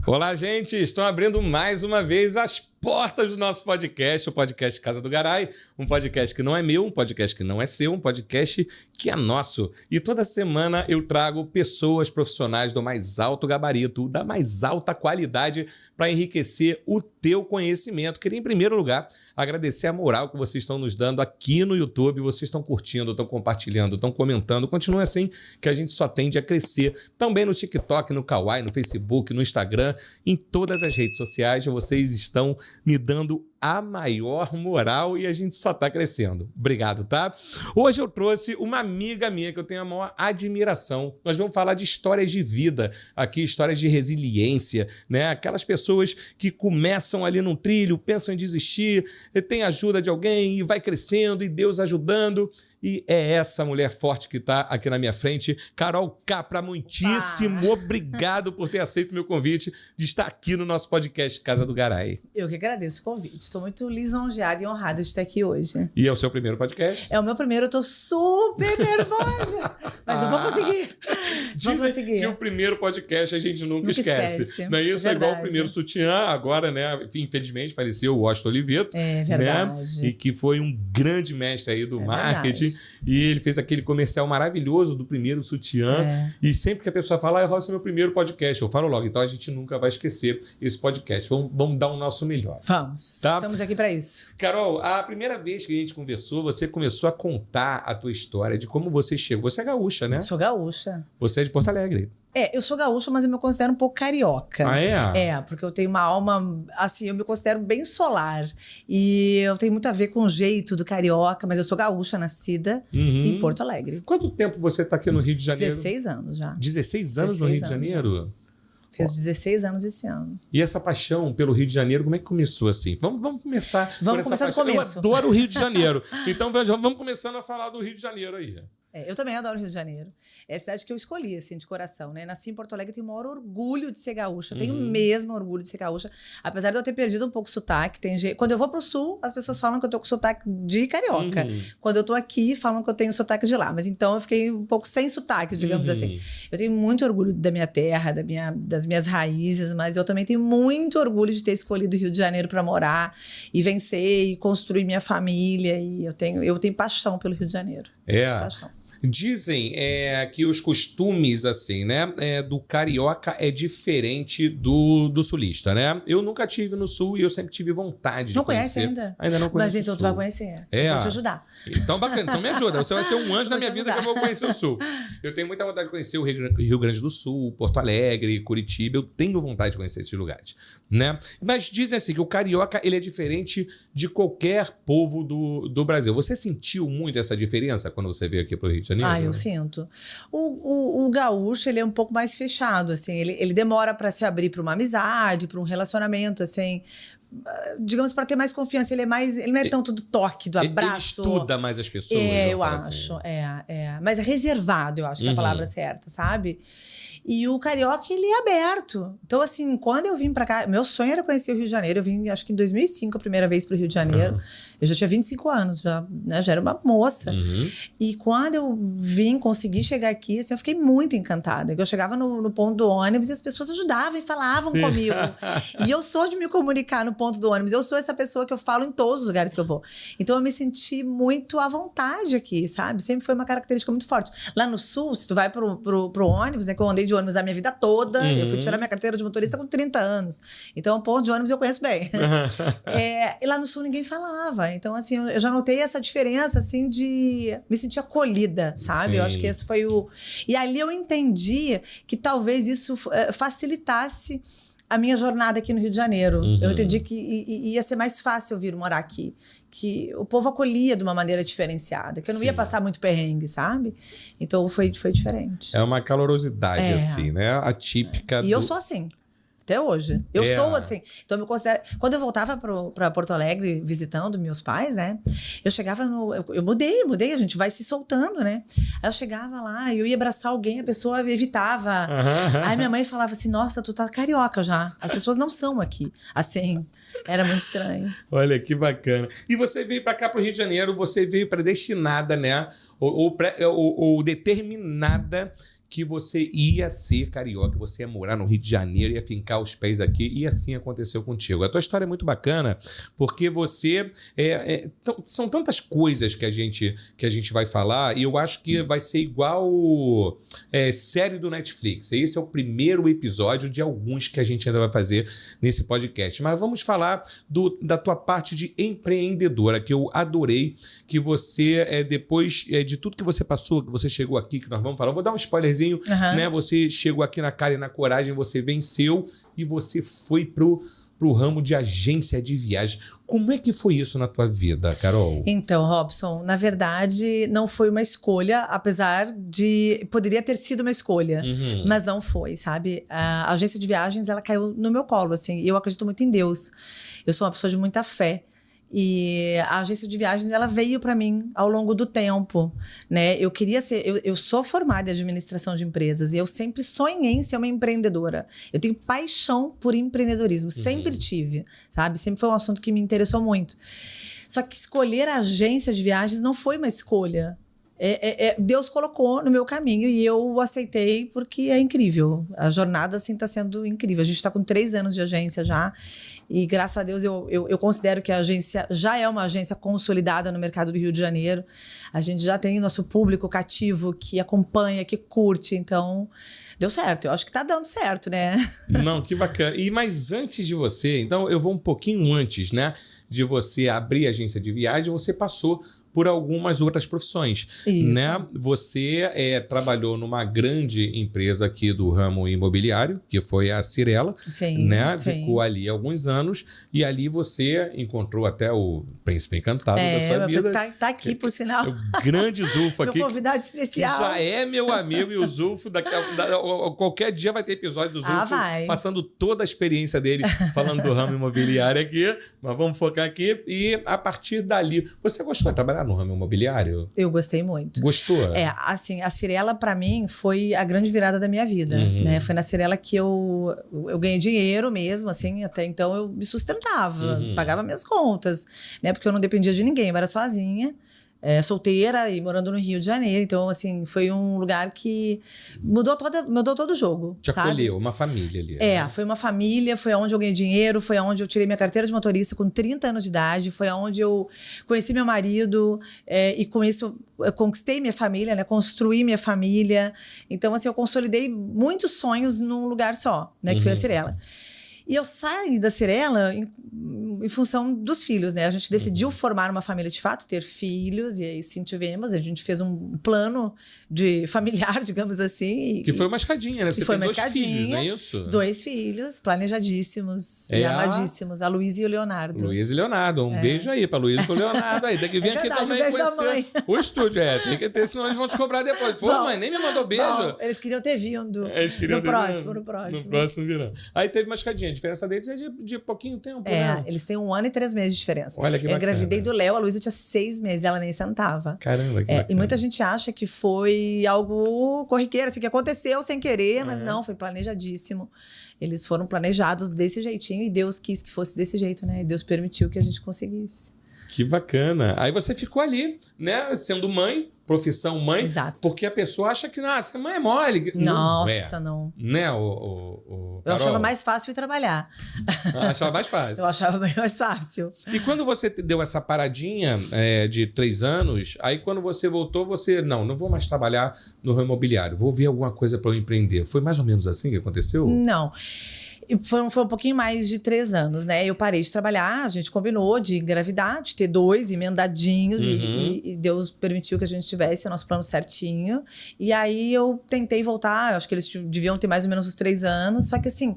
Olá, gente! Estão abrindo mais uma vez as portas do nosso podcast, o podcast Casa do Garay, um podcast que não é meu, um podcast que não é seu, um podcast que é nosso. E toda semana eu trago pessoas profissionais do mais alto gabarito, da mais alta qualidade, para enriquecer o teu conhecimento. Queria, em primeiro lugar, agradecer a moral que vocês estão nos dando aqui no YouTube. Vocês estão curtindo, estão compartilhando, estão comentando. Continue assim, que a gente só tende a crescer. Também no TikTok, no Kawaii, no Facebook, no Instagram, em todas as redes sociais, vocês estão me dando a maior moral e a gente só tá crescendo. Obrigado, tá? Hoje eu trouxe uma amiga minha que eu tenho a maior admiração. Nós vamos falar de histórias de vida aqui, histórias de resiliência, né? Aquelas pessoas que começam ali num trilho, pensam em desistir, tem ajuda de alguém e vai crescendo e Deus ajudando. E é essa mulher forte que está aqui na minha frente, Carol Capra, muitíssimo obrigado por ter aceito meu convite de estar aqui no nosso podcast Casa do Garay. Eu que agradeço o convite. Estou muito lisonjeada e honrada de estar aqui hoje. E é o seu primeiro podcast? É o meu primeiro, eu estou super nervosa. Mas eu vou conseguir. Dizem que o primeiro podcast a gente nunca esquece. Não é isso? É igual o primeiro sutiã, agora, né? Infelizmente faleceu o Washington Oliveto. É verdade. Né? E que foi um grande mestre aí do marketing. Verdade. E ele fez aquele comercial maravilhoso do primeiro sutiã. E sempre que a pessoa fala, esse é meu primeiro podcast, eu falo logo. Então a gente nunca vai esquecer esse podcast. Vamos dar o nosso melhor. Vamos. Tá? Estamos aqui para isso. Carol, a primeira vez que a gente conversou, você começou a contar a tua história de como você chegou. Você é gaúcha, né? Sou gaúcha. Você é de Porto Alegre. Eu sou gaúcha, mas eu me considero um pouco carioca. Ah, é? Porque eu tenho uma alma, assim, eu me considero bem solar. E eu tenho muito a ver com o jeito do carioca, mas eu sou gaúcha, nascida em Porto Alegre. Quanto tempo você está aqui no Rio de Janeiro? 16 anos já. 16 anos no Rio de Janeiro? Fiz 16 anos esse ano. E essa paixão pelo Rio de Janeiro, como é que começou assim? Vamos começar por essa paixão. Do começo. Eu adoro o Rio de Janeiro. Então vamos começando a falar do Rio de Janeiro aí. Eu também adoro o Rio de Janeiro. É a cidade que eu escolhi, assim, de coração, né? Nasci em Porto Alegre, tenho o maior orgulho de ser gaúcha. Tenho mesmo orgulho de ser gaúcha. Apesar de eu ter perdido um pouco o sotaque. Quando eu vou pro sul, as pessoas falam que eu tô com sotaque de carioca. Quando eu tô aqui, falam que eu tenho sotaque de lá. Mas então eu fiquei um pouco sem sotaque, digamos assim. Eu tenho muito orgulho da minha terra, das minhas raízes, mas eu também tenho muito orgulho de ter escolhido o Rio de Janeiro para morar e vencer e construir minha família. E eu tenho paixão pelo Rio de Janeiro. Paixão. Dizem que os costumes, assim, né, do carioca é diferente do sulista, né? Eu nunca tive no sul e eu sempre tive vontade de conhecer. Não conhece ainda? Ainda não conheço. Mas então tu vai conhecer. Eu vou te ajudar. Então, bacana. Então me ajuda. Você vai ser um anjo na minha vida que eu vou conhecer o sul. Eu tenho muita vontade de conhecer o Rio Grande do Sul, Porto Alegre, Curitiba. Eu tenho vontade de conhecer esses lugares, né? Mas dizem assim que o carioca, ele é diferente de qualquer povo do Brasil. Você sentiu muito essa diferença quando você veio aqui para o Rio de Janeiro? Eu sinto. O gaúcho, ele é um pouco mais fechado, assim. Ele demora para se abrir para uma amizade, para um relacionamento, assim. Digamos, para ter mais confiança. Ele não é tanto do toque, do abraço. Ele estuda mais as pessoas. Eu acho. Assim. Mas é reservado, eu acho que é a palavra certa, sabe? E o carioca, ele é aberto. Então, assim, quando eu vim pra cá... Meu sonho era conhecer o Rio de Janeiro. Eu vim, acho que em 2005, a primeira vez pro Rio de Janeiro. Eu já tinha 25 anos, já era uma moça. E quando eu consegui chegar aqui, assim, eu fiquei muito encantada. Eu chegava no ponto do ônibus e as pessoas ajudavam e falavam comigo. E eu sou de me comunicar no ponto do ônibus. Eu sou essa pessoa que eu falo em todos os lugares que eu vou. Então, eu me senti muito à vontade aqui, sabe? Sempre foi uma característica muito forte. Lá no Sul, se tu vai pro ônibus, né, que eu andei de ônibus a minha vida toda. Eu fui tirar minha carteira de motorista com 30 anos. Então, o ponto de ônibus eu conheço bem. E lá no Sul ninguém falava. Então, assim, eu já notei essa diferença, assim, de me sentir acolhida, sabe? Sim. Eu acho que esse foi o... E ali eu entendi que talvez isso facilitasse a minha jornada aqui no Rio de Janeiro. Eu entendi que ia ser mais fácil eu vir morar aqui. Que o povo acolhia de uma maneira diferenciada. Que eu não ia passar muito perrengue, sabe? Então foi diferente. É uma calorosidade, assim, né? Atípica. E eu sou assim. Até hoje. Eu sou assim. Então, eu me considero... Quando eu voltava para Porto Alegre visitando meus pais, né? Eu chegava no... Eu mudei. A gente vai se soltando, né? Aí eu chegava lá, eu ia abraçar alguém, a pessoa evitava. Aí minha mãe falava assim, nossa, tu tá carioca já. As pessoas não são aqui. Assim... Era muito estranho. Olha, que bacana. E você veio para cá, para o Rio de Janeiro, você veio predestinada, né? Ou determinada que você ia ser carioca, você ia morar no Rio de Janeiro, ia fincar os pés aqui, e assim aconteceu contigo. A tua história é muito bacana, porque você... são tantas coisas que a gente vai falar, e eu acho que vai ser igual série do Netflix. Esse é o primeiro episódio de alguns que a gente ainda vai fazer nesse podcast. Mas vamos falar da tua parte de empreendedora, que eu adorei, que você, depois de tudo que você passou, que você chegou aqui, que nós vamos falar, eu vou dar um spoilerzinho, né? Você chegou aqui na cara e na coragem, você venceu e você foi pro ramo de agência de viagem. Como é que foi isso na tua vida, Carol? Então, Robson, na verdade, não foi uma escolha, apesar de... Poderia ter sido uma escolha, mas não foi, sabe? A agência de viagens, ela caiu no meu colo, assim. Eu acredito muito em Deus. Eu sou uma pessoa de muita fé. E a agência de viagens, ela veio para mim ao longo do tempo, né? Eu queria ser... Eu sou formada em administração de empresas e eu sempre sonhei em ser uma empreendedora. Eu tenho paixão por empreendedorismo, sempre tive, sabe? Sempre foi um assunto que me interessou muito. Só que escolher a agência de viagens não foi uma escolha. Deus colocou no meu caminho e eu aceitei porque é incrível. A jornada, assim, está sendo incrível. A gente está com 3 anos de agência já e, graças a Deus, eu considero que a agência já é uma agência consolidada no mercado do Rio de Janeiro. A gente já tem nosso público cativo que acompanha, que curte, então... Deu certo, eu acho que tá dando certo, né? Não, que bacana. Mas antes de você, então eu vou um pouquinho antes, né? De você abrir a agência de viagem, você passou por algumas outras profissões. Isso. Né? Você trabalhou numa grande empresa aqui do ramo imobiliário, que foi a Cirela. Sim, né? sim. Ficou ali alguns anos e ali você encontrou até o príncipe encantado da sua vida. Tá aqui, por sinal. O grande Zulfo aqui. Meu convidado especial. Que já é meu amigo, e o Zulfo, qualquer dia vai ter episódio do Zulfo passando toda a experiência dele, falando do ramo imobiliário aqui, mas vamos focar aqui. E a partir dali, você gostou de trabalhar no ramo imobiliário? Eu gostei muito. Gostou? Assim, a Cirela, pra mim, foi a grande virada da minha vida, né? Foi na Cirela que eu ganhei dinheiro mesmo, assim, até então eu me sustentava, pagava minhas contas, né? Porque eu não dependia de ninguém, eu era sozinha. Solteira e morando no Rio de Janeiro. Então, assim, foi um lugar que mudou todo o jogo. Te sabe? acolheu, uma família ali. Né? Foi uma família, foi onde eu ganhei dinheiro, foi onde eu tirei minha carteira de motorista com 30 anos de idade, foi onde eu conheci meu marido e com isso eu conquistei minha família, né? Construí minha família. Então, assim, eu consolidei muitos sonhos num lugar só, né? Que foi a Cirela. E eu saí da Cirela em função dos filhos, né? A gente decidiu formar uma família de fato, ter filhos, e aí sim tivemos. A gente fez um plano de familiar, digamos assim. Que foi uma escadinha, né? Você foi tem uma 2 filhos, não é isso? 2 filhos, planejadíssimos e amadíssimos. A Luísa e o Leonardo. Luísa e Leonardo. Um beijo aí pra Luísa e pro Leonardo aí. Tem que vir aqui também conhecer o estúdio. Tem que ter, senão eles vão te cobrar depois. Pô, mãe, nem me mandou beijo. Bom, eles queriam ter vindo. No próximo. No próximo virão. Aí teve uma escadinha. A diferença deles é de pouquinho tempo, né? Eles têm 1 ano e 3 meses de diferença. Olha que bacana. Eu engravidei do Léo, a Luísa tinha 6 meses, ela nem sentava. Caramba, que bacana. E muita gente acha que foi algo corriqueiro, assim, que aconteceu sem querer, mas não, foi planejadíssimo. Eles foram planejados desse jeitinho e Deus quis que fosse desse jeito, né? E Deus permitiu que a gente conseguisse. Que bacana. Aí você ficou ali, né? Sendo mãe, profissão mãe. Exato. Porque a pessoa acha que, nossa, mãe é mole. Nossa, não. Né, eu achava mais fácil ir trabalhar. Achava mais fácil. Eu achava bem mais fácil. E quando você deu essa paradinha de 3 anos, aí quando você voltou, você... Não vou mais trabalhar no ramo imobiliário. Vou ver alguma coisa para eu empreender. Foi mais ou menos assim que aconteceu? Não. Foi um pouquinho mais de 3 anos, né? Eu parei de trabalhar, a gente combinou de engravidar, de ter 2 emendadinhos e Deus permitiu que a gente tivesse o nosso plano certinho. E aí eu tentei voltar, eu acho que eles deviam ter mais ou menos uns 3 anos, só que assim...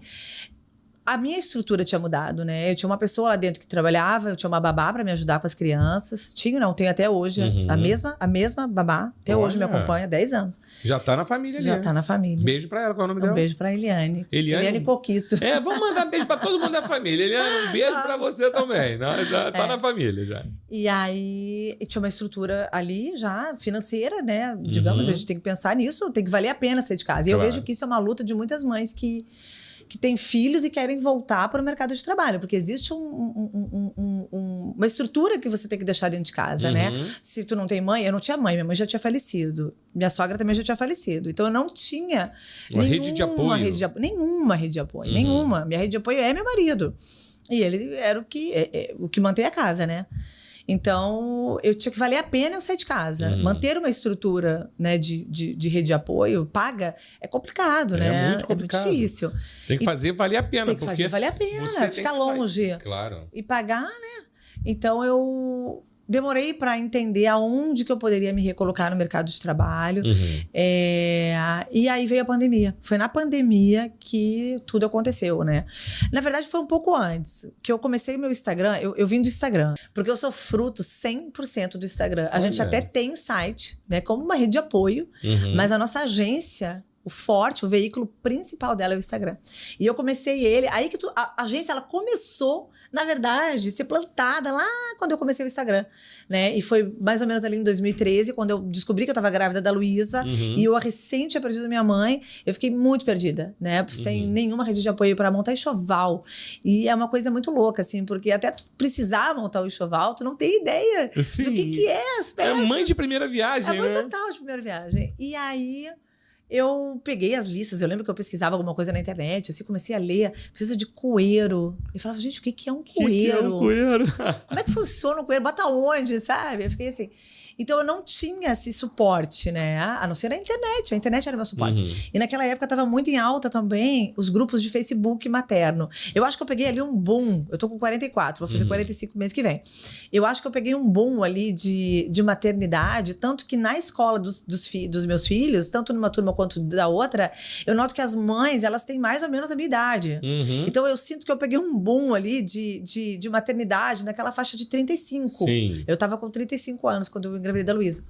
A minha estrutura tinha mudado, né? Eu tinha uma pessoa lá dentro que trabalhava, eu tinha uma babá para me ajudar com as crianças. Tenho até hoje. A mesma babá, até hoje me acompanha há 10 anos. Já tá na família ali. Já tá na família. Beijo pra ela, qual é o nome dela? Um beijo pra Eliane. Eliane Coquito. Vamos mandar beijo pra todo mundo da família. Eliane, um beijo pra você também. Já tá na família, já. E aí, tinha uma estrutura ali já, financeira, né? Digamos, a gente tem que pensar nisso, tem que valer a pena sair de casa. E eu vejo que isso é uma luta de muitas mães que têm filhos e querem voltar para o mercado de trabalho, porque existe uma estrutura que você tem que deixar dentro de casa, né? Se tu não tem mãe, eu não tinha mãe, minha mãe já tinha falecido. Minha sogra também já tinha falecido. Então eu não tinha rede de apoio. Nenhuma rede de apoio, nenhuma. Minha rede de apoio é meu marido. E ele era o que mantém a casa, né? Então, eu tinha que valer a pena eu sair de casa. Manter uma estrutura, né, de rede de apoio paga é complicado, né? É muito complicado. É muito difícil. Tem que fazer valer a pena. Tem que fazer valer a pena. Ficar longe. Claro. E pagar, né? Então, eu demorei para entender aonde que eu poderia me recolocar no mercado de trabalho. E aí veio a pandemia. Foi na pandemia que tudo aconteceu, né? Na verdade, foi um pouco antes. Que eu comecei o meu Instagram, eu vim do Instagram. Porque eu sou fruto 100% do Instagram. A gente até tem site, né? Como uma rede de apoio. Mas a nossa agência... O forte, o veículo principal dela é o Instagram. E eu comecei ele... Aí que a agência, ela começou, na verdade, ser plantada lá quando eu comecei o Instagram, né? E foi mais ou menos ali em 2013, quando eu descobri que eu estava grávida da Luísa. E eu recém tinha perdido minha mãe. Eu fiquei muito perdida, né? Sem nenhuma rede de apoio para montar enxoval. E é uma coisa muito louca, assim, porque até tu precisar montar o enxoval, tu não tem ideia do que é as peças. É mãe de primeira viagem, né? É mãe né? total de primeira viagem. E aí... Eu peguei as listas, eu lembro que eu pesquisava alguma coisa na internet, assim, comecei a ler, precisa de coeiro. Eu falava, gente, o que é um coeiro? Que é um coeiro? Como é que funciona um coeiro? Bota onde, sabe? Eu fiquei assim... Então, eu não tinha esse suporte, né? A não ser a internet era meu suporte. E naquela época, estava muito em alta também os grupos de Facebook materno. Eu acho que eu peguei ali um boom, eu tô com 44, vou fazer 45 mês que vem. Eu acho que eu peguei um boom ali de maternidade, tanto que na escola dos meus filhos, tanto numa turma quanto da outra, eu noto que as mães, elas têm mais ou menos a minha idade. Então, eu sinto que eu peguei um boom ali de maternidade naquela faixa de 35. Sim. Eu tava com 35 anos quando eu engravidei da Luísa.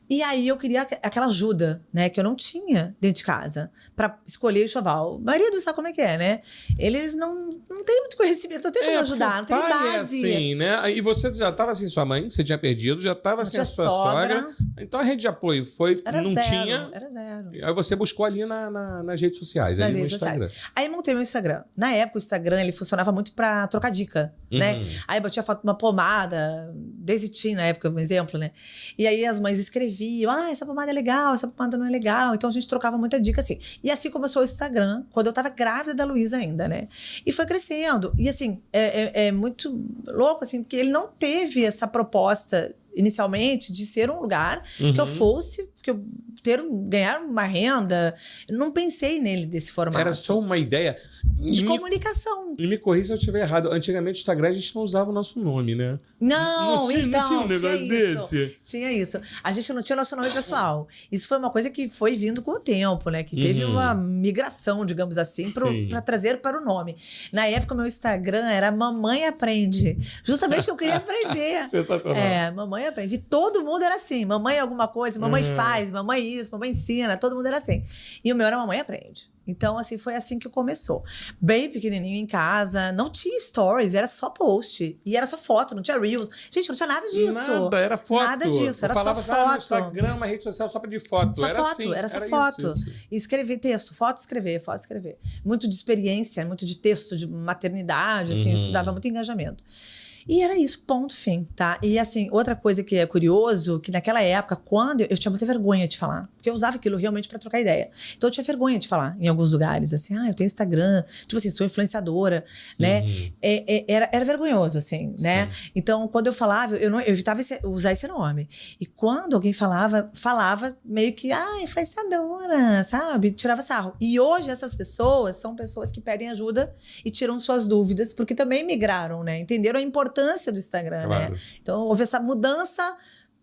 E aí eu queria aquela ajuda, né? Que eu não tinha dentro de casa pra escolher o enxoval. O marido sabe como é que é, né? Eles não têm muito conhecimento, não tem como ajudar, não tem base. É assim, né? E você já estava sem sua mãe, você tinha perdido, já estava sem a sua sogra. Então a rede de apoio não tinha. Era zero. Aí você buscou ali nas redes sociais, ali no Instagram. Aí montei meu Instagram. Na época o Instagram ele funcionava muito pra trocar dica, né? Aí eu batia foto de uma pomada, Desitin na época, um exemplo, né? E aí as mães escreviam, essa pomada é legal, essa pomada não é legal. Então a gente trocava muita dica assim. E assim começou o Instagram, quando eu tava grávida da Luísa ainda, né? E foi crescendo. E assim, é muito louco, assim, porque ele não teve essa proposta inicialmente de ser um lugar que eu fosse, que eu ganhar uma renda. Eu não pensei nele desse formato. Era só uma ideia de comunicação. E me corrija se eu estiver errado. Antigamente o Instagram a gente não usava o nosso nome, né? Não tinha um negócio desse. Tinha isso. A gente não tinha o nosso nome pessoal. Isso foi uma coisa que foi vindo com o tempo, né? Que teve uma migração, digamos assim, para trazer para o nome. Na época, o meu Instagram era Mamãe Aprende. Justamente que eu queria aprender. Sensacional. Mamãe Aprende. E todo mundo era assim. Mamãe alguma coisa, mamãe faz, mamãe isso, mamãe ensina. Todo mundo era assim. E o meu era Mamãe Aprende. Então, assim, foi assim que começou. Bem pequenininho em casa, não tinha stories, era só post. E era só foto, não tinha reels. Gente, não tinha nada disso. Nada, era foto. Nada disso, era só foto. No Instagram, uma rede social só de foto. Só era foto, assim, era só foto. Isso. E escrever texto, foto, escrever. Muito de experiência, muito de texto, de maternidade, assim, estudava muito engajamento. E era isso, ponto, fim, tá? E assim, outra coisa que é curioso, que naquela época, quando eu tinha muita vergonha de falar, porque eu usava aquilo realmente pra trocar ideia. Então eu tinha vergonha de falar em alguns lugares, assim, eu tenho Instagram, tipo assim, sou influenciadora, né? Era vergonhoso, assim, né? Então, quando eu falava, eu evitava usar esse nome. E quando alguém falava meio que, influenciadora, sabe? Tirava sarro. E hoje essas pessoas são pessoas que pedem ajuda e tiram suas dúvidas, porque também migraram, né? Entenderam a importância do Instagram, claro. né? Então, houve essa mudança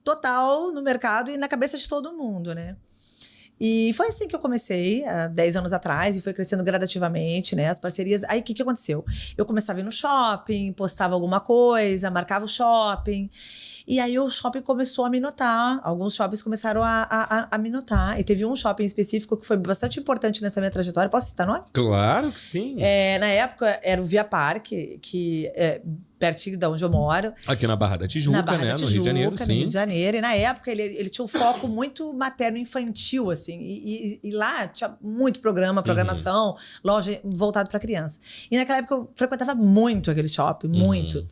total no mercado e na cabeça de todo mundo, né? E foi assim que eu comecei, há 10 anos atrás, e foi crescendo gradativamente, né? As parcerias. Aí, o que aconteceu? Eu começava a ir no shopping, postava alguma coisa, marcava o shopping. E aí o shopping começou a me notar. Alguns shoppings começaram a me notar. E teve um shopping específico que foi bastante importante nessa minha trajetória. Posso citar o nome? Claro que sim. Na época, era o Via Parque, que é pertinho de onde eu moro. Aqui na Barra da Tijuca, né? No Rio de Janeiro, sim. No Rio de Janeiro. E na época, ele tinha um foco muito materno-infantil, assim. E lá tinha muito programação, loja voltada para criança. E naquela época, eu frequentava muito aquele shopping, muito.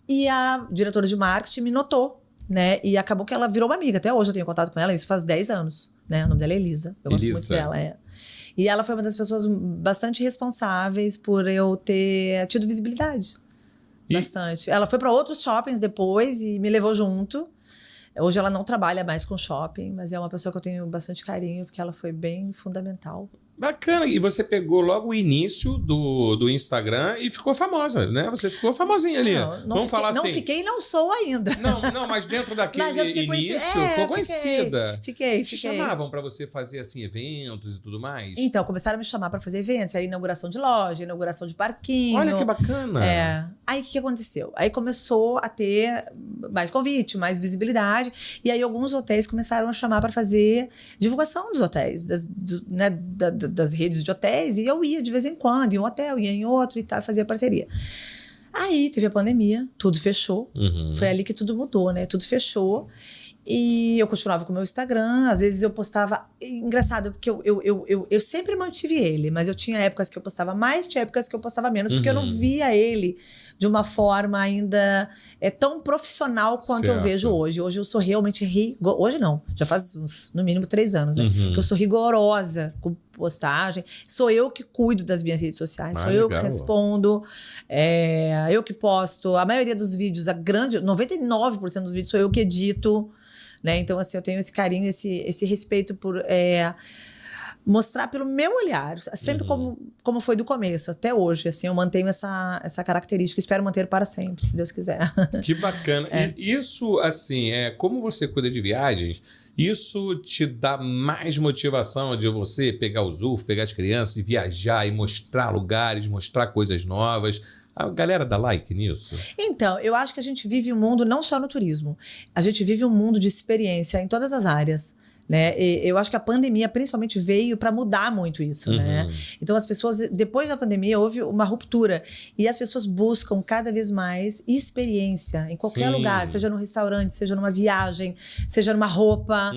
E a diretora de marketing me notou, né? E acabou que ela virou uma amiga. Até hoje eu tenho contato com ela, isso faz 10 anos, né? O nome dela é Elisa. Eu gosto muito dela, E ela foi uma das pessoas bastante responsáveis por eu ter tido visibilidade. Bastante. Ela foi para outros shoppings depois e me levou junto. Hoje ela não trabalha mais com shopping, mas é uma pessoa que eu tenho bastante carinho, porque ela foi bem fundamental. Bacana. E você pegou logo o início do Instagram e ficou famosa, né? Você ficou famosinha ali. Vamos falar assim. Não fiquei e não sou ainda. Não, mas dentro daquele início, ficou conhecida. Fiquei. Te chamavam para você fazer assim eventos e tudo mais? Então, começaram a me chamar para fazer eventos. Aí, inauguração de loja, inauguração de parquinho. Olha que bacana. Aí, o que aconteceu? Aí começou a ter mais convite, mais visibilidade. E aí, alguns hotéis começaram a chamar para fazer divulgação dos hotéis, das redes de hotéis, e eu ia de vez em quando, em um hotel, ia em outro e tal, fazia parceria. Aí teve a pandemia, tudo fechou. Foi ali que tudo mudou, né? Tudo fechou. E eu continuava com o meu Instagram, às vezes eu postava. Engraçado, porque eu sempre mantive ele, mas eu tinha épocas que eu postava mais, tinha épocas que eu postava menos, porque eu não via ele de uma forma ainda tão profissional quanto eu vejo hoje. Hoje eu sou realmente hoje não, já faz no mínimo 3 anos, né? Que eu sou rigorosa com postagem. Sou eu que cuido das minhas redes sociais, sou eu que respondo, eu que posto. A maioria dos vídeos, 99% dos vídeos sou eu que edito. Né? Então, assim, eu tenho esse carinho, esse respeito por mostrar pelo meu olhar, sempre como foi do começo, até hoje. Assim, eu mantenho essa característica, espero manter para sempre, se Deus quiser. Que bacana. E isso, assim, como você cuida de viagens, isso te dá mais motivação de você pegar os UF, pegar as crianças e viajar e mostrar lugares, mostrar coisas novas. A galera dá like nisso? Então, eu acho que a gente vive um mundo não só no turismo. A gente vive um mundo de experiência em todas as áreas. Né? Eu acho que a pandemia principalmente veio para mudar muito isso, né? Então as pessoas, depois da pandemia, houve uma ruptura e as pessoas buscam cada vez mais experiência em qualquer lugar, seja num restaurante, seja numa viagem, seja numa roupa,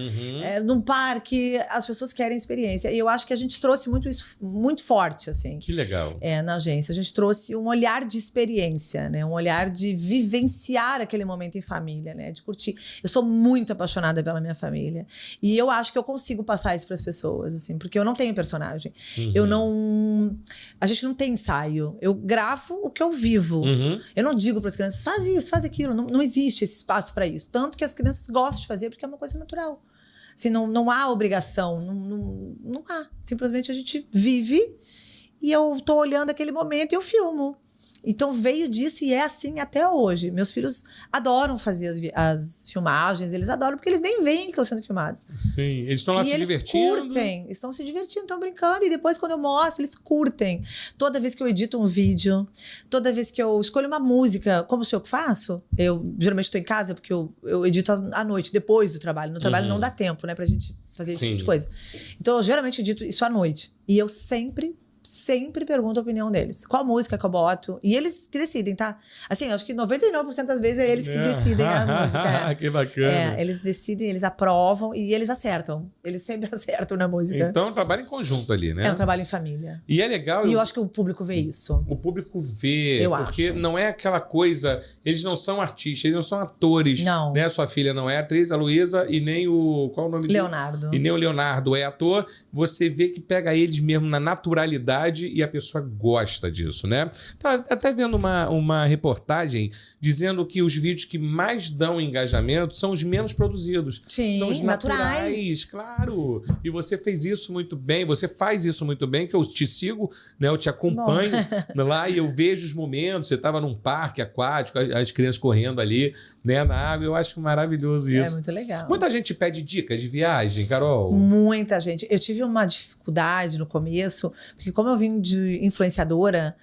num parque, as pessoas querem experiência. E eu acho que a gente trouxe muito isso, muito forte, assim. Que legal. Na agência. A gente trouxe um olhar de experiência, né? Um olhar de vivenciar aquele momento em família, né? De curtir. Eu sou muito apaixonada pela minha família. E eu acho que eu consigo passar isso para as pessoas, assim, porque eu não tenho personagem. A gente não tem ensaio. Eu gravo o que eu vivo. Eu não digo para as crianças, faz isso, faz aquilo. Não existe esse espaço para isso. Tanto que as crianças gostam de fazer, porque é uma coisa natural. Assim, não há obrigação, não há. Simplesmente a gente vive e eu tô olhando aquele momento e eu filmo. Então veio disso e é assim até hoje. Meus filhos adoram fazer as filmagens, eles adoram porque eles nem veem que estão sendo filmados. Sim, eles estão lá se divertindo. Eles curtem, estão se divertindo, estão brincando e depois quando eu mostro, eles curtem. Toda vez que eu edito um vídeo, toda vez que eu escolho uma música, como sou eu que faço, eu geralmente estou em casa porque eu edito à noite, depois do trabalho. No trabalho não dá tempo, né, pra gente fazer esse tipo de coisa. Então eu geralmente edito isso à noite e eu sempre pergunto a opinião deles. Qual música que eu boto? E eles que decidem, tá? Assim, eu acho que 99% das vezes é eles que decidem a música. Que bacana. Eles decidem, eles aprovam e eles acertam. Eles sempre acertam na música. Então, é um trabalho em conjunto ali, né? É um trabalho em família. E é legal... E eu acho que o público vê isso. O público vê, eu porque acho. Não é aquela coisa... Eles não são artistas, eles não são atores. Não. Né? Sua filha não é atriz, a Luísa, e nem o... Qual é o nome Leonardo. dele? E nem o Leonardo é ator. Você vê que pega eles mesmo na naturalidade e a pessoa gosta disso, né? Tava até vendo uma reportagem dizendo que os vídeos que mais dão engajamento são os menos produzidos. Sim, são os naturais, claro. E você fez isso muito bem, você faz isso muito bem, que eu te sigo, né? Eu te acompanho lá e eu vejo os momentos. Você estava num parque aquático, as crianças correndo ali, né, na água. Eu acho maravilhoso isso. É muito legal. Muita gente pede dicas de viagem, Carol? Muita gente. Eu tive uma dificuldade no começo, porque como eu vim de influenciadora,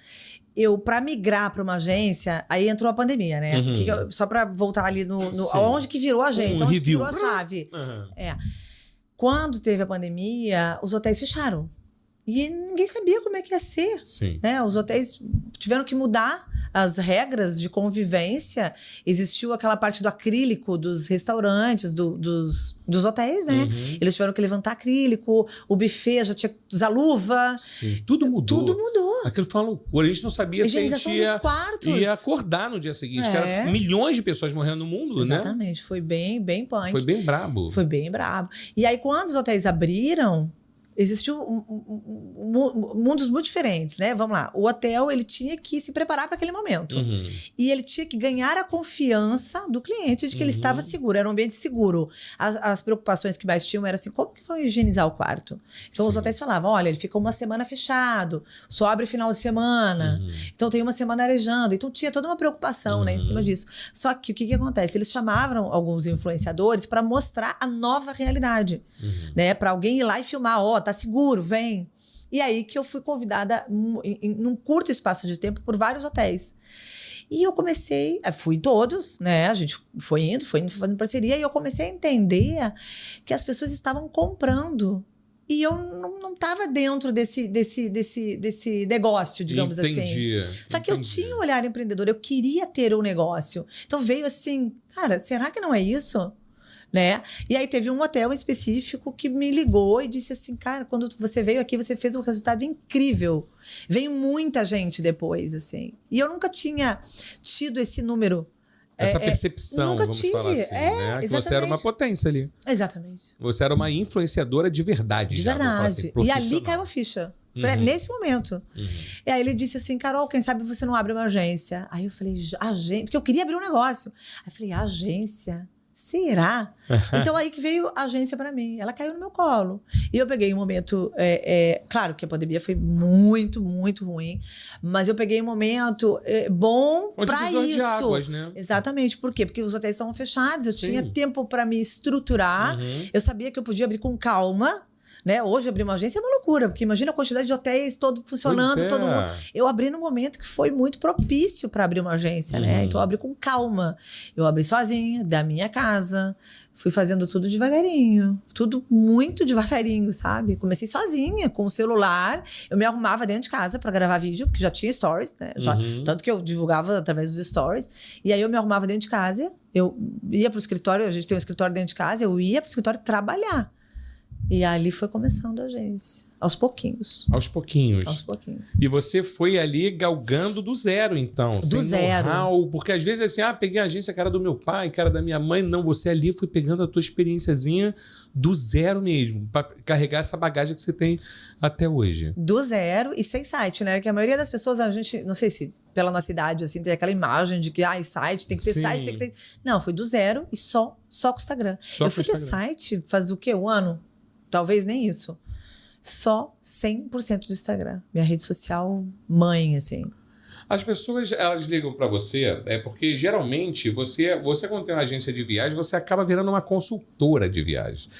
para migrar para uma agência, aí entrou a pandemia, né? Só para voltar ali onde que virou a agência, onde que virou a chave. Quando teve a pandemia, os hotéis fecharam. E ninguém sabia como é que ia ser. Sim. Né? Os hotéis tiveram que mudar as regras de convivência. Existiu aquela parte do acrílico dos restaurantes, dos hotéis, né? Eles tiveram que levantar acrílico, o buffet já tinha que usar luva. Sim. Tudo mudou. Tudo mudou. Aquilo foi uma loucura. A gente não sabia se a gente ia acordar no dia seguinte. Que era milhões de pessoas morrendo no mundo, Exatamente. Foi bem punk. Foi bem brabo. Foi bem brabo. E aí, quando os hotéis abriram, existiu mundos muito diferentes, né? Vamos lá. O hotel, ele tinha que se preparar para aquele momento. E ele tinha que ganhar a confiança do cliente de que ele estava seguro. Era um ambiente seguro. As preocupações que mais tinham era assim, como que vão higienizar o quarto? Então, os hotéis falavam, olha, ele fica uma semana fechado, só abre final de semana. Então, tem uma semana arejando. Então, tinha toda uma preocupação, né, em cima disso. Só que o que acontece? Eles chamavam alguns influenciadores para mostrar a nova realidade, né? Para alguém ir lá e filmar, tá seguro, vem. E aí que eu fui convidada num curto espaço de tempo por vários hotéis. E eu comecei, fui todos, né? A gente foi indo fazendo parceria e eu comecei a entender que as pessoas estavam comprando. E eu não estava dentro desse negócio, digamos assim. Só que eu tinha um olhar empreendedor, eu queria ter um negócio. Então veio assim, cara, será que não é isso? Né? E aí teve um hotel específico que me ligou e disse assim, cara, quando você veio aqui, você fez um resultado incrível. Veio muita gente depois, assim. E eu nunca tinha tido esse número. Essa percepção, nunca vamos tive. falar assim, né? Que você era uma potência ali. Exatamente. Você era uma influenciadora de verdade. De já, verdade. Assim, e ali caiu a ficha. Foi nesse momento. E aí ele disse assim, Carol, quem sabe você não abre uma agência? Aí eu falei, agência? Porque eu queria abrir um negócio. Aí eu falei, agência? Será? Então aí que veio a agência para mim. Ela caiu no meu colo. E eu peguei um momento... claro que a pandemia foi muito, muito ruim. Mas eu peguei um momento bom para isso. De águas, né? Exatamente. Por quê? Porque os hotéis estavam fechados. Eu tinha tempo para me estruturar. Eu sabia que eu podia abrir com calma. Né? Hoje abrir uma agência é uma loucura, porque imagina a quantidade de hotéis todo funcionando, todo mundo. Eu abri no momento que foi muito propício para abrir uma agência, né? Então eu abri com calma. Eu abri sozinha, da minha casa, fui fazendo tudo devagarinho, tudo muito devagarinho, sabe? Comecei sozinha, com o celular, eu me arrumava dentro de casa para gravar vídeo, porque já tinha stories, né? Tanto que eu divulgava através dos stories, e aí eu me arrumava dentro de casa, eu ia pro escritório, a gente tem um escritório dentro de casa, eu ia pro escritório trabalhar. E ali foi começando a agência. Aos pouquinhos. Aos pouquinhos. Aos pouquinhos. E você foi ali galgando do zero, então. Do zero. Porque às vezes assim, peguei a agência que era do meu pai, que era da minha mãe. Não, você ali foi pegando a tua experiênciazinha do zero mesmo. Para carregar essa bagagem que você tem até hoje. Do zero e sem site, né? Que a maioria das pessoas, a gente, não sei se pela nossa idade, assim, tem aquela imagem de que, site, tem que ter site, tem que ter... Não, foi do zero e só com o Instagram. Eu fui ter site faz o quê? Um ano? Talvez nem isso. Só 100% do Instagram. Minha rede social mãe, assim. As pessoas, elas ligam para você, porque geralmente você quando tem uma agência de viagem, você acaba virando uma consultora de viagem,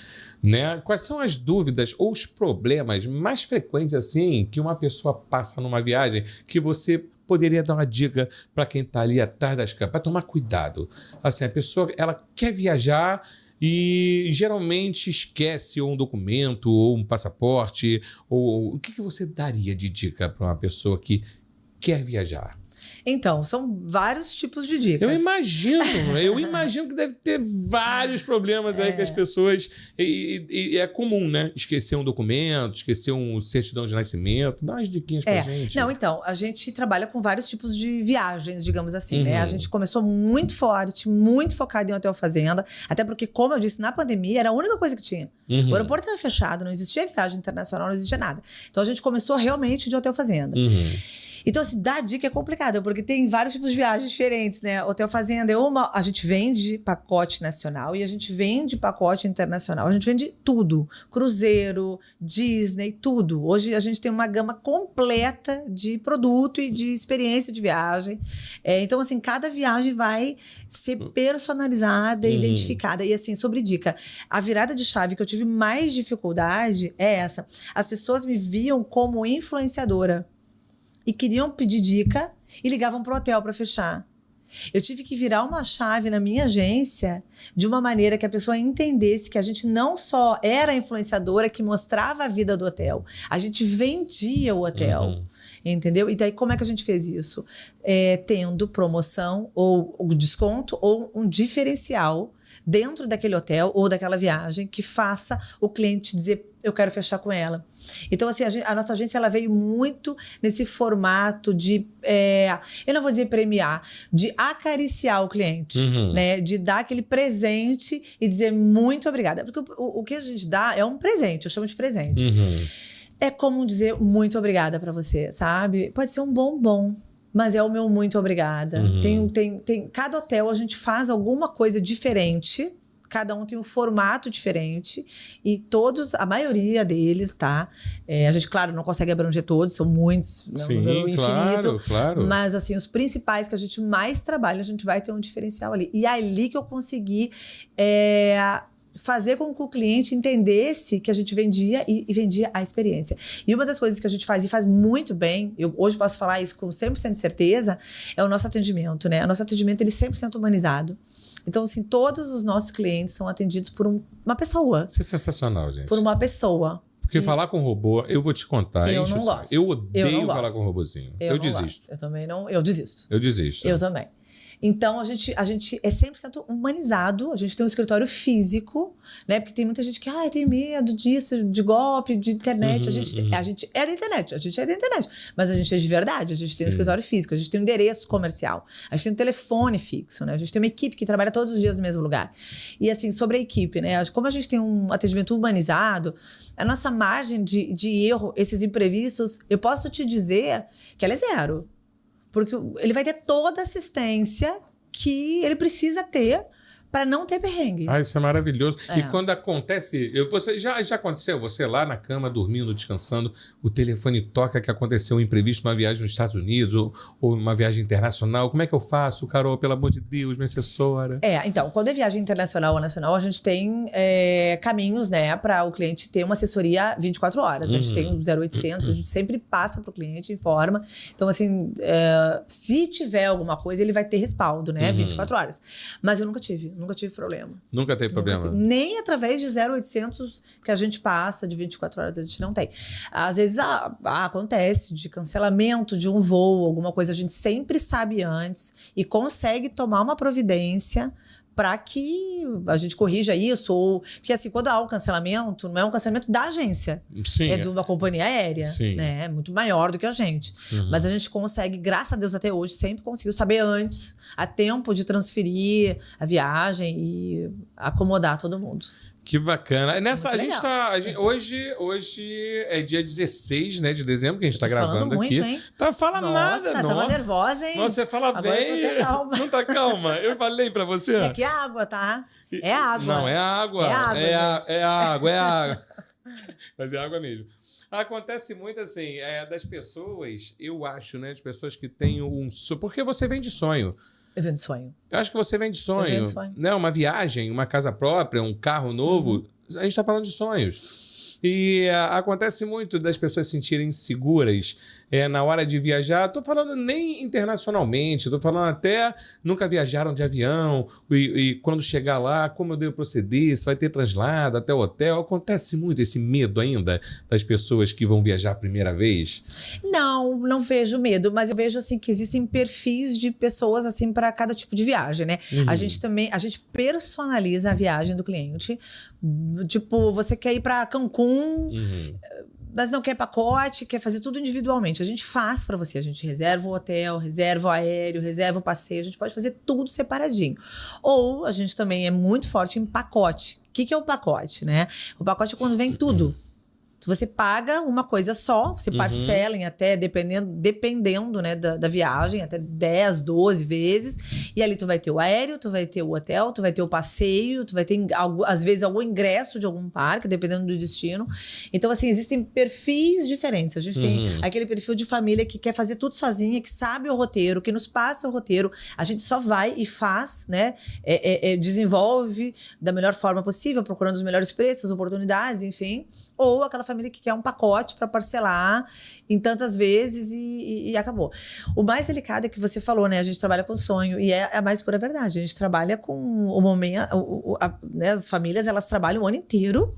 né? Quais são as dúvidas ou os problemas mais frequentes, assim, que uma pessoa passa numa viagem que você poderia dar uma dica para quem está ali atrás das câmeras, para tomar cuidado? Assim, a pessoa, ela quer viajar e geralmente esquece ou um documento ou um passaporte. Ou o que você daria de dica para uma pessoa que quer viajar? Então, são vários tipos de dicas. Eu imagino que deve ter vários problemas aí que as pessoas... E é comum, né? Esquecer um documento, esquecer um certidão de nascimento. Dá umas diquinhas pra gente. Não, então, a gente trabalha com vários tipos de viagens, digamos assim, né? A gente começou muito forte, muito focado em hotel fazenda, até porque, como eu disse, na pandemia era a única coisa que tinha. O aeroporto estava fechado, não existia viagem internacional, não existia nada. Então, a gente começou realmente de hotel fazenda. Então, assim, dar dica é complicado, porque tem vários tipos de viagens diferentes, né? Hotel fazenda a gente vende pacote nacional e a gente vende pacote internacional. A gente vende tudo. Cruzeiro, Disney, tudo. Hoje a gente tem uma gama completa de produto e de experiência de viagem. Então, assim, cada viagem vai ser personalizada e identificada. E, assim, sobre dica, a virada de chave que eu tive mais dificuldade é essa. As pessoas me viam como influenciadora. E queriam pedir dica e ligavam pro hotel para fechar. Eu tive que virar uma chave na minha agência de uma maneira que a pessoa entendesse que a gente não só era a influenciadora que mostrava a vida do hotel, a gente vendia o hotel. Entendeu? E daí como é que a gente fez isso? Tendo promoção ou desconto ou um diferencial dentro daquele hotel ou daquela viagem que faça o cliente dizer eu quero fechar com ela. Então, assim, a nossa agência ela veio muito nesse formato de, eu não vou dizer premiar, de acariciar o cliente, né? De dar aquele presente e dizer muito obrigada. Porque o que a gente dá é um presente, eu chamo de presente. É como dizer muito obrigada pra você, sabe? Pode ser um bombom, mas é o meu muito obrigada. Cada hotel a gente faz alguma coisa diferente. Cada um tem um formato diferente e todos, a maioria deles, tá? A gente, claro, não consegue abranger todos, são muitos, é um número infinito. Claro. Mas, assim, os principais que a gente mais trabalha, a gente vai ter um diferencial ali. E é ali que eu consegui fazer com que o cliente entendesse que a gente vendia e vendia a experiência. E uma das coisas que a gente faz e faz muito bem, eu hoje posso falar isso com 100% de certeza, é o nosso atendimento, né? O nosso atendimento, ele é 100% humanizado. Então, assim, todos os nossos clientes são atendidos por uma pessoa. Isso é sensacional, gente. Por uma pessoa. Porque falar com robô, eu vou te contar. Eu não gosto. Eu odeio falar com robozinho. Eu desisto. Gosto. Eu também não. Eu desisto. Eu desisto. Eu também. Então, a gente é 100% humanizado, a gente tem um escritório físico, né? Porque tem muita gente que tem medo disso, de golpe, de internet. A gente é da internet, mas a gente é de verdade, a gente tem um escritório físico, a gente tem um endereço comercial, a gente tem um telefone fixo, né? A gente tem uma equipe que trabalha todos os dias no mesmo lugar. E assim, sobre a equipe, né? Como a gente tem um atendimento humanizado, a nossa margem de erro, esses imprevistos, eu posso te dizer que ela é zero. Porque ele vai ter toda a assistência que ele precisa ter para não ter perrengue. Isso é maravilhoso. E quando acontece... Já aconteceu? Você lá na cama, dormindo, descansando, o telefone toca que aconteceu um imprevisto numa viagem nos Estados Unidos ou uma viagem internacional. Como é que eu faço, Carol? Pelo amor de Deus, minha assessora. Então, quando é viagem internacional ou nacional, a gente tem caminhos, né, para o cliente ter uma assessoria 24 horas. A gente tem um 0800, a gente sempre passa para o cliente, informa. Então, assim, se tiver alguma coisa, ele vai ter respaldo, né, 24 horas. Mas eu nunca tive problema. Nunca teve problema? Nem através de 0800 que a gente passa de 24 horas, a gente não tem. Às vezes acontece de cancelamento de um voo, alguma coisa, a gente sempre sabe antes e consegue tomar uma providência para que a gente corrija isso. Porque assim, quando há um cancelamento, não é um cancelamento da agência. Sim, de uma companhia aérea. Sim. Né? É muito maior do que a gente. Mas a gente consegue, graças a Deus até hoje, sempre conseguiu saber antes, a tempo de transferir a viagem e acomodar todo mundo. Que bacana. Nessa, hoje é dia 16, né, de dezembro, que a gente tá gravando muito, aqui. Hein? Fala nada, não. Tava nervosa, hein? Nossa, você fala agora bem. Eu tô até calma. Não tá calma. Eu falei pra você. É que é água, tá? É água. Não, é água. É água. Mas é água mesmo. Acontece muito assim, das pessoas, eu acho, né, de pessoas que têm um sonho. Porque você vem de sonho. Eu vendo sonho. Eu acho que você vem de sonho. Eu vendo sonho. Né? Uma viagem, uma casa própria, um carro novo. A gente está falando de sonhos. E acontece muito das pessoas se sentirem seguras na hora de viajar. Estou falando nem internacionalmente, estou falando até nunca viajaram de avião e quando chegar lá, como eu devo proceder, se vai ter translado até o hotel. Acontece muito esse medo ainda das pessoas que vão viajar a primeira vez? Não vejo medo, mas eu vejo assim que existem perfis de pessoas assim para cada tipo de viagem, né? A gente personaliza a viagem do cliente. Tipo, você quer ir para Cancún, mas não quer pacote, quer fazer tudo individualmente. A gente faz para você, a gente reserva o hotel, reserva o aéreo, reserva o passeio, a gente pode fazer tudo separadinho. Ou a gente também é muito forte em pacote. O que é o pacote, né? O pacote é quando vem tudo. Você paga uma coisa só, você parcela em até, dependendo né, da viagem, até 10, 12 vezes. E ali tu vai ter o aéreo, tu vai ter o hotel, tu vai ter o passeio, tu vai ter, às vezes, algum ingresso de algum parque, dependendo do destino. Então, assim, existem perfis diferentes. A gente tem aquele perfil de família que quer fazer tudo sozinha, que sabe o roteiro, que nos passa o roteiro. A gente só vai e faz, né? Desenvolve da melhor forma possível, procurando os melhores preços, oportunidades, enfim. Ou aquela família família que quer um pacote para parcelar em tantas vezes e acabou. O mais delicado é que você falou, né? A gente trabalha com sonho e é a mais pura verdade. A gente trabalha com o momento... né, as famílias, elas trabalham o ano inteiro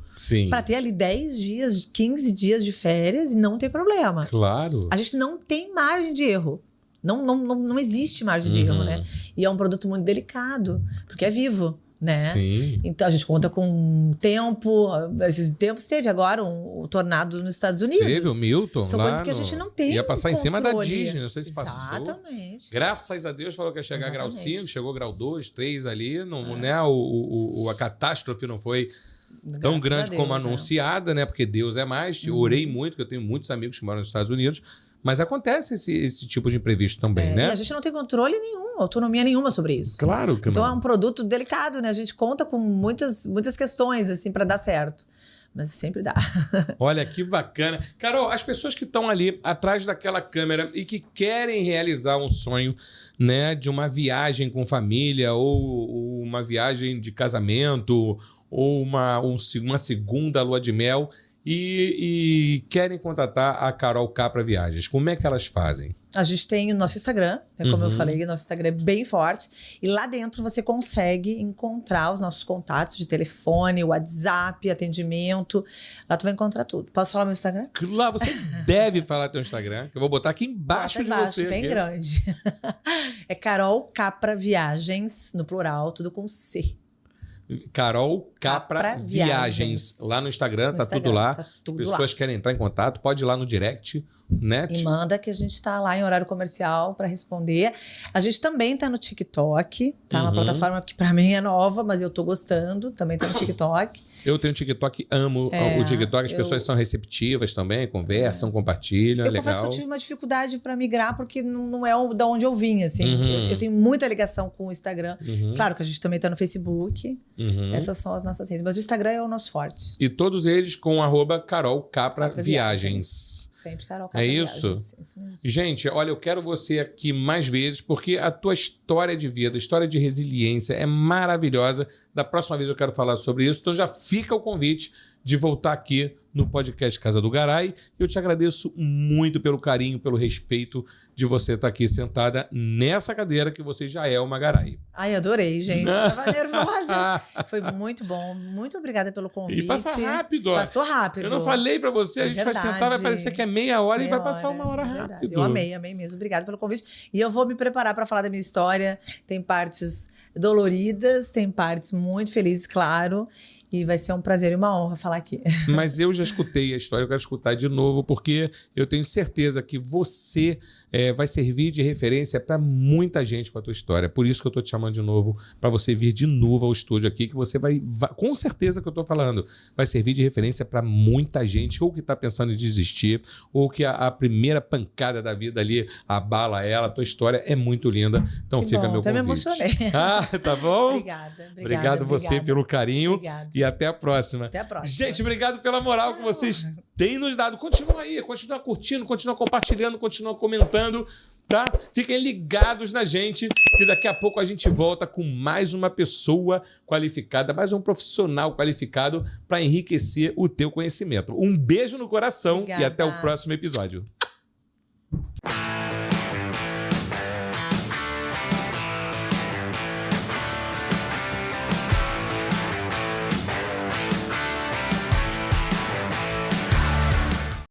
para ter ali 10 dias, 15 dias de férias e não ter problema. Claro. A gente não tem margem de erro. Não existe margem de erro, né? E é um produto muito delicado, porque é vivo, né? Sim. Então a gente conta com tempo. Esses tempos teve agora um tornado nos Estados Unidos. Teve o Milton. São lá coisas que a gente não tem. Ia passar em cima da controle. Disney, não sei se passou. Exatamente. Graças a Deus falou que ia chegar a grau 5, chegou grau 2, 3 ali. Não, né? A catástrofe não foi tão grande como anunciada, né? Porque Deus é mais. Eu orei muito, porque eu tenho muitos amigos que moram nos Estados Unidos. Mas acontece esse tipo de imprevisto também, né? E a gente não tem controle nenhum, autonomia nenhuma sobre isso. Claro que então não. É um produto delicado, né? A gente conta com muitas questões, assim, para dar certo. Mas sempre dá. Olha, que bacana. Carol, as pessoas que estão ali atrás daquela câmera e que querem realizar um sonho, né, de uma viagem com família ou uma viagem de casamento ou uma segunda lua de mel e querem contratar a Carol Capra Viagens, como é que elas fazem? A gente tem o nosso Instagram, né? Como eu falei, o nosso Instagram é bem forte. E lá dentro você consegue encontrar os nossos contatos de telefone, WhatsApp, atendimento. Lá tu vai encontrar tudo. Posso falar meu Instagram? Lá você deve falar teu Instagram, que eu vou botar aqui embaixo de você. Bem aqui. Grande. É Carol Capra Viagens, no plural, tudo com C. Carol Capra Viagens. Lá no Instagram, tá tudo lá. Tá tudo As pessoas querem entrar em contato, pode ir lá no direct, né? E manda que a gente tá lá em horário comercial para responder. A gente também tá no TikTok, tá? Uma plataforma que para mim é nova, mas eu tô gostando. Também tá no TikTok. Eu tenho TikTok, amo o TikTok. As pessoas são receptivas também, conversam, compartilham, é legal. Eu confesso que eu tive uma dificuldade para migrar, porque não é da onde eu vim, assim. Eu tenho muita ligação com o Instagram. Claro que a gente também tá no Facebook. Essas são as nossas redes. Mas o Instagram é o nosso forte. E todos eles com @Carol Capra Viagens. Sempre Carol Capra É isso? Viagens. Isso mesmo. Gente, olha, eu quero você aqui mais vezes, porque a tua história de vida, história de resiliência é maravilhosa. Da próxima vez eu quero falar sobre isso. Então já fica o convite de voltar aqui no podcast Casa do Garay. Eu te agradeço muito pelo carinho, pelo respeito de você estar aqui sentada nessa cadeira que você já é uma Garay. Ai, adorei, gente. Eu tava nervosa. Foi muito bom. Muito obrigada pelo convite. E passa rápido. Passou rápido. Eu não falei pra você, a gente vai sentar, vai parecer que é meia hora e vai passar uma hora rápido. Eu amei mesmo. Obrigada pelo convite. E eu vou me preparar para falar da minha história. Tem partes doloridas, tem partes muito felizes, claro. E vai ser um prazer e uma honra falar aqui. Mas eu já escutei a história, eu quero escutar de novo, porque eu tenho certeza que você vai servir de referência para muita gente com a tua história. Por isso que eu estou te chamando de novo, para você vir de novo ao estúdio aqui, que você vai com certeza que eu estou falando, vai servir de referência para muita gente, ou que está pensando em desistir, ou que a primeira pancada da vida ali abala ela. A tua história é muito linda, então que fica bom, meu até convite. me emocionei. Tá bom? Obrigada. Obrigado você pelo carinho. Obrigada. E até a próxima. Até a próxima. Gente, obrigado pela moral que vocês têm nos dado. Continua aí, continua curtindo, continua compartilhando, continua comentando, tá? Fiquem ligados na gente, que daqui a pouco a gente volta com mais uma pessoa qualificada, mais um profissional qualificado para enriquecer o teu conhecimento. Um beijo no coração. Obrigada. E até o próximo episódio.